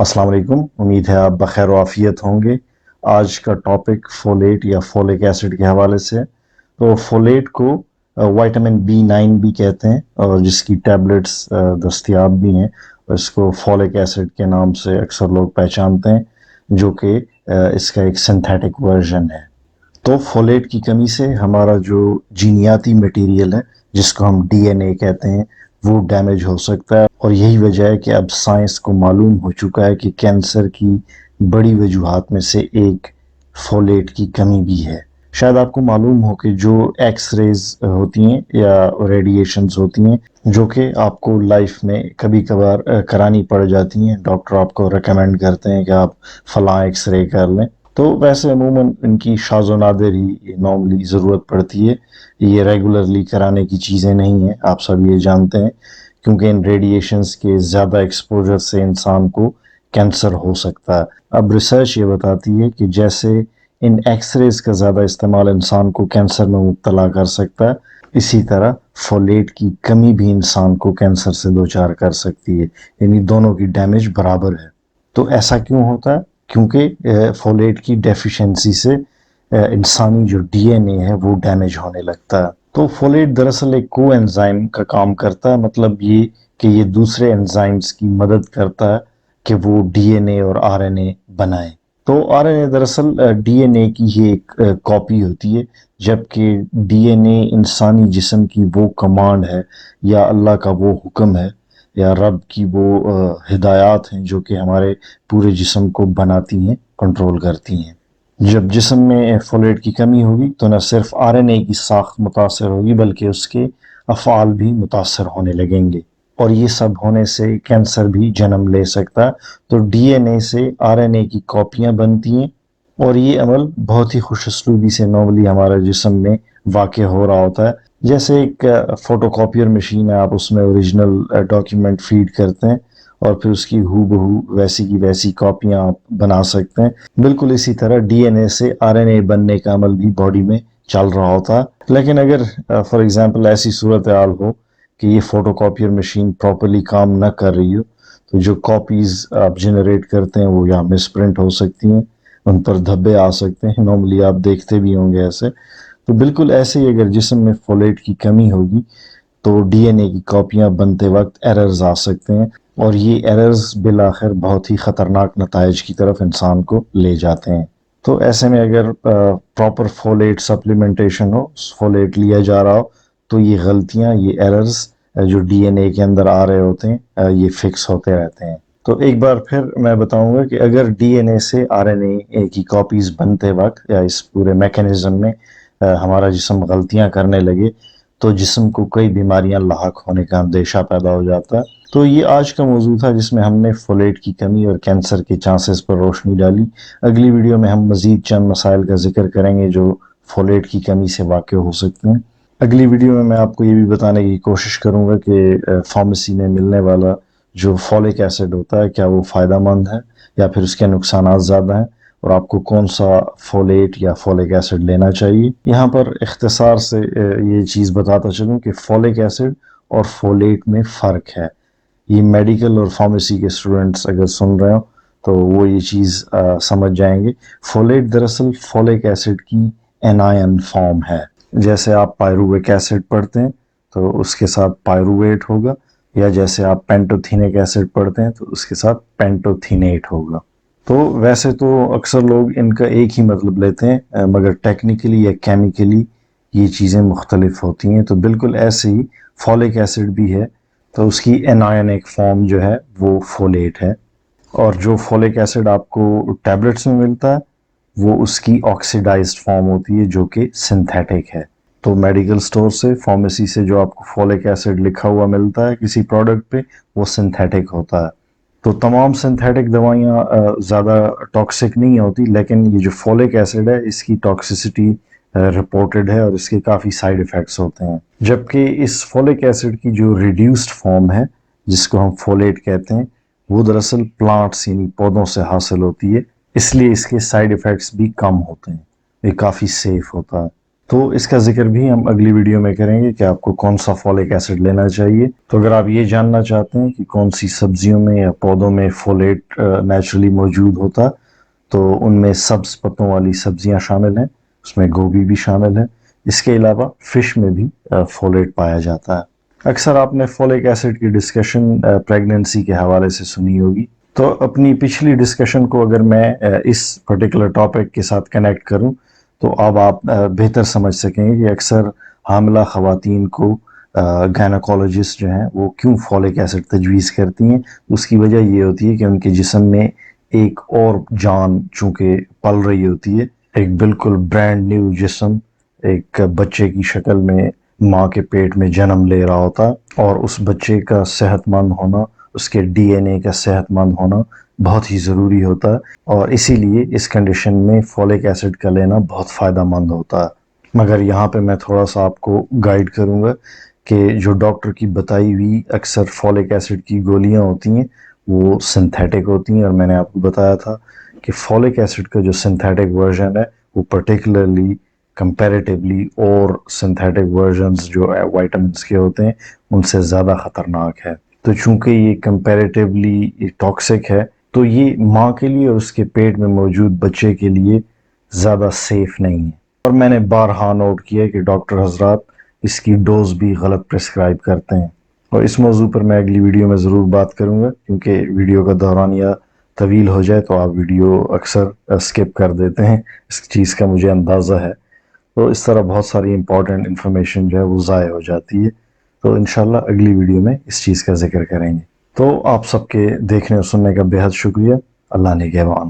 السلام علیکم، امید ہے آپ بخیر و عافیت ہوں گے۔ آج کا ٹاپک فولیٹ یا فولک ایسڈ کے حوالے سے۔ تو فولیٹ کو وائٹامن B9 بھی کہتے ہیں، اور جس کی ٹیبلٹس دستیاب بھی ہیں، اس کو فولک ایسڈ کے نام سے اکثر لوگ پہچانتے ہیں، جو کہ اس کا ایک سنتھیٹک ورژن ہے۔ تو فولیٹ کی کمی سے ہمارا جو جینیاتی مٹیریل ہے، جس کو ہم DNA کہتے ہیں، وہ ڈیمیج ہو سکتا ہے، اور یہی وجہ ہے کہ اب سائنس کو معلوم ہو چکا ہے کہ کینسر کی بڑی وجوہات میں سے ایک فولیٹ کی کمی بھی ہے۔ شاید آپ کو معلوم ہو کہ جو ایکس ریز ہوتی ہیں یا ریڈیشنز ہوتی ہیں، جو کہ آپ کو لائف میں کبھی کبھار کرانی پڑ جاتی ہیں، ڈاکٹر آپ کو ریکمینڈ کرتے ہیں کہ آپ فلاں ایکس رے کر لیں، تو ویسے عموماً ان کی شاذ و نادر ہی نارملی ضرورت پڑتی ہے، یہ ریگولرلی کرانے کی چیزیں نہیں ہیں، آپ سب یہ جانتے ہیں، کیونکہ ان ریڈیشنز کے زیادہ ایکسپوجر سے انسان کو کینسر ہو سکتا ہے۔ اب ریسرچ یہ بتاتی ہے کہ جیسے ان ایکس ریز کا زیادہ استعمال انسان کو کینسر میں مبتلا کر سکتا ہے، اسی طرح فولیٹ کی کمی بھی انسان کو کینسر سے دوچار کر سکتی ہے، یعنی دونوں کی ڈیمیج برابر ہے۔ تو ایسا کیوں ہوتا ہے؟ کیونکہ فولیٹ کی ڈیفیشنسی سے انسانی جو DNA ہے وہ ڈیمیج ہونے لگتا ہے۔ تو فولیٹ دراصل ایک کو انزائم کا کام کرتا ہے، مطلب یہ کہ یہ دوسرے انزائمز کی مدد کرتا ہے کہ وہ DNA اور RNA بنائیں۔ تو RNA دراصل DNA کی ہی ایک کاپی ہوتی ہے، جبکہ DNA انسانی جسم کی وہ کمانڈ ہے، یا اللہ کا وہ حکم ہے، یا رب کی وہ ہدایات ہیں جو کہ ہمارے پورے جسم کو بناتی ہیں، کنٹرول کرتی ہیں۔ جب جسم میں فولیٹ کی کمی ہوگی تو نہ صرف RNA کی ساخت متاثر ہوگی، بلکہ اس کے افعال بھی متاثر ہونے لگیں گے، اور یہ سب ہونے سے کینسر بھی جنم لے سکتا ہے۔ تو DNA سے RNA کی کاپیاں بنتی ہیں، اور یہ عمل بہت ہی خوش اسلوبی سے نارملی ہمارے جسم میں واقع ہو رہا ہوتا ہے، جیسے ایک فوٹو کاپیئر مشین ہے، آپ اس میں اوریجنل ڈاکیومنٹ فیڈ کرتے ہیں اور پھر اس کی ہو بہو ویسی کی ویسی کاپیاں آپ بنا سکتے ہیں۔ بالکل اسی طرح DNA سے RNA بننے کا عمل بھی باڈی میں چل رہا ہوتا ہے۔ لیکن اگر فار ایگزامپل ایسی صورتحال ہو کہ یہ فوٹو کاپیئر مشین پراپرلی کام نہ کر رہی ہو، تو جو کاپیز آپ جنریٹ کرتے ہیں وہ یا مس پرنٹ ہو سکتی ہیں، ان پر دھبے آ سکتے ہیں، نارملی آپ دیکھتے بھی ہوں گے ایسے۔ تو بالکل ایسے ہی اگر جسم میں فولیٹ کی کمی ہوگی تو DNA کی کاپیاں بنتے وقت ایررز آ سکتے ہیں، اور یہ ایررز بالآخر بہت ہی خطرناک نتائج کی طرف انسان کو لے جاتے ہیں۔ تو ایسے میں اگر پراپر فولیٹ سپلیمنٹیشن ہو، فولیٹ لیا جا رہا ہو، تو یہ غلطیاں، یہ ایررز جو DNA کے اندر آ رہے ہوتے ہیں، یہ فکس ہوتے رہتے ہیں۔ تو ایک بار پھر میں بتاؤں گا کہ اگر DNA سے RNA کی کاپیز بنتے وقت یا اس پورے میکانزم میں ہمارا جسم غلطیاں کرنے لگے تو جسم کو کئی بیماریاں لاحق ہونے کا اندیشہ پیدا ہو جاتا ہے۔ تو یہ آج کا موضوع تھا جس میں ہم نے فولیٹ کی کمی اور کینسر کے چانسز پر روشنی ڈالی۔ اگلی ویڈیو میں ہم مزید چند مسائل کا ذکر کریں گے جو فولیٹ کی کمی سے واقع ہو سکتے ہیں۔ اگلی ویڈیو میں آپ کو یہ بھی بتانے کی کوشش کروں گا کہ فارمیسی میں ملنے والا جو فولک ایسڈ ہوتا ہے، کیا وہ فائدہ مند ہے یا پھر اس کے نقصانات زیادہ ہیں، اور آپ کو کون سا فولیٹ یا فولک ایسڈ لینا چاہیے۔ یہاں پر اختصار سے یہ چیز بتاتا چلوں کہ فولک ایسڈ اور فولیٹ میں فرق ہے۔ یہ میڈیکل اور فارمیسی کے اسٹوڈنٹس اگر سن رہے ہوں تو وہ یہ چیز سمجھ جائیں گے۔ فولیٹ دراصل فولک ایسڈ کی انائن فارم ہے۔ جیسے آپ پائرووک ایسڈ پڑھتے ہیں تو اس کے ساتھ پائروویٹ ہوگا، یا جیسے آپ پینٹوتھینک ایسڈ پڑھتے ہیں تو اس کے ساتھ پینٹوتھینیٹ ہوگا۔ تو ویسے تو اکثر لوگ ان کا ایک ہی مطلب لیتے ہیں، مگر ٹیکنیکلی یا کیمیکلی یہ چیزیں مختلف ہوتی ہیں۔ تو بالکل ایسے ہی فولک ایسڈ بھی ہے، تو اس کی انائنک فارم جو ہے وہ فولیٹ ہے، اور جو فولک ایسڈ آپ کو ٹیبلٹس میں ملتا ہے وہ اس کی آکسیڈائزڈ فارم ہوتی ہے جو کہ سنتھیٹک ہے۔ تو میڈیکل سٹور سے، فارمیسی سے جو آپ کو فولک ایسڈ لکھا ہوا ملتا ہے کسی پروڈکٹ پہ، وہ سنتھیٹک ہوتا ہے۔ تو تمام سنتھیٹک دوائیاں زیادہ ٹاکسک نہیں ہوتی، لیکن یہ جو فولک ایسڈ ہے اس کی ٹاکسیسٹی رپورٹڈ ہے اور اس کے کافی سائیڈ ایفیکٹس ہوتے ہیں۔ جبکہ اس فولک ایسڈ کی جو ریڈیوسڈ فارم ہے جس کو ہم فولیٹ کہتے ہیں، وہ دراصل پلانٹس یعنی پودوں سے حاصل ہوتی ہے، اس لیے اس کے سائیڈ ایفیکٹس بھی کم ہوتے ہیں، یہ کافی سیف ہوتا ہے۔ تو اس کا ذکر بھی ہم اگلی ویڈیو میں کریں گے کہ آپ کو کون سا فولک ایسڈ لینا چاہیے. تو اگر آپ یہ جاننا چاہتے ہیں کہ کون سی سبزیوں میں یا پودوں میں فولیٹ نیچرلی موجود ہوتا تو ان میں سبز پتوں والی سبزیاں شامل ہیں، اس میں گوبھی بھی شامل ہے. اس کے علاوہ فش میں بھی فولیٹ پایا جاتا ہے. اکثر آپ نے فولک ایسڈ کی ڈسکشن پریگننسی کے حوالے سے سنی ہوگی. تو اپنی پچھلی ڈسکشن کو اگر میں اس پرٹیکولر ٹاپک کے ساتھ کنیکٹ کروں تو اب آپ بہتر سمجھ سکیں گے کہ اکثر حاملہ خواتین کو گائناکالوجسٹ جو ہیں وہ کیوں فولک ایسڈ تجویز کرتی ہیں. اس کی وجہ یہ ہوتی ہے کہ ان کے جسم میں ایک اور جان چونکہ پل رہی ہوتی ہے، ایک بالکل برانڈ نیو جسم ایک بچے کی شکل میں ماں کے پیٹ میں جنم لے رہا ہوتا، اور اس بچے کا صحت مند ہونا، اس کے ڈی این اے کا صحت مند ہونا بہت ہی ضروری ہوتا ہے. اور اسی لیے اس کنڈیشن میں فولک ایسڈ کا لینا بہت فائدہ مند ہوتا ہے. مگر یہاں پہ میں تھوڑا سا آپ کو گائیڈ کروں گا کہ جو ڈاکٹر کی بتائی ہوئی اکثر فولک ایسڈ کی گولیاں ہوتی ہیں وہ سنتھیٹک ہوتی ہیں، اور میں نے آپ کو بتایا تھا کہ فولک ایسڈ کا جو سنتھیٹک ورژن ہے وہ پرٹیکولرلی کمپیریٹیولی اور سنتھیٹک ورژنز جو وائٹامنس کے ہوتے ہیں ان سے زیادہ خطرناک ہے. تو چونکہ یہ کمپیریٹیولی ٹاکسک ہے تو یہ ماں کے لیے اور اس کے پیٹ میں موجود بچے کے لیے زیادہ سیف نہیں ہے. اور میں نے بارہا نوٹ کیا کہ ڈاکٹر حضرات اس کی ڈوز بھی غلط پرسکرائب کرتے ہیں. اور اس موضوع پر میں اگلی ویڈیو میں ضرور بات کروں گا، کیونکہ ویڈیو کا دورانیہ طویل ہو جائے تو آپ ویڈیو اکثر سکپ کر دیتے ہیں، اس چیز کا مجھے اندازہ ہے. تو اس طرح بہت ساری امپورٹنٹ انفارمیشن جو ہے وہ ضائع ہو جاتی ہے. تو انشاءاللہ اگلی ویڈیو میں اس چیز کا ذکر کریں گے. تو آپ سب کے دیکھنے اور سننے کا بے حد شکریہ. اللہ نگہبان.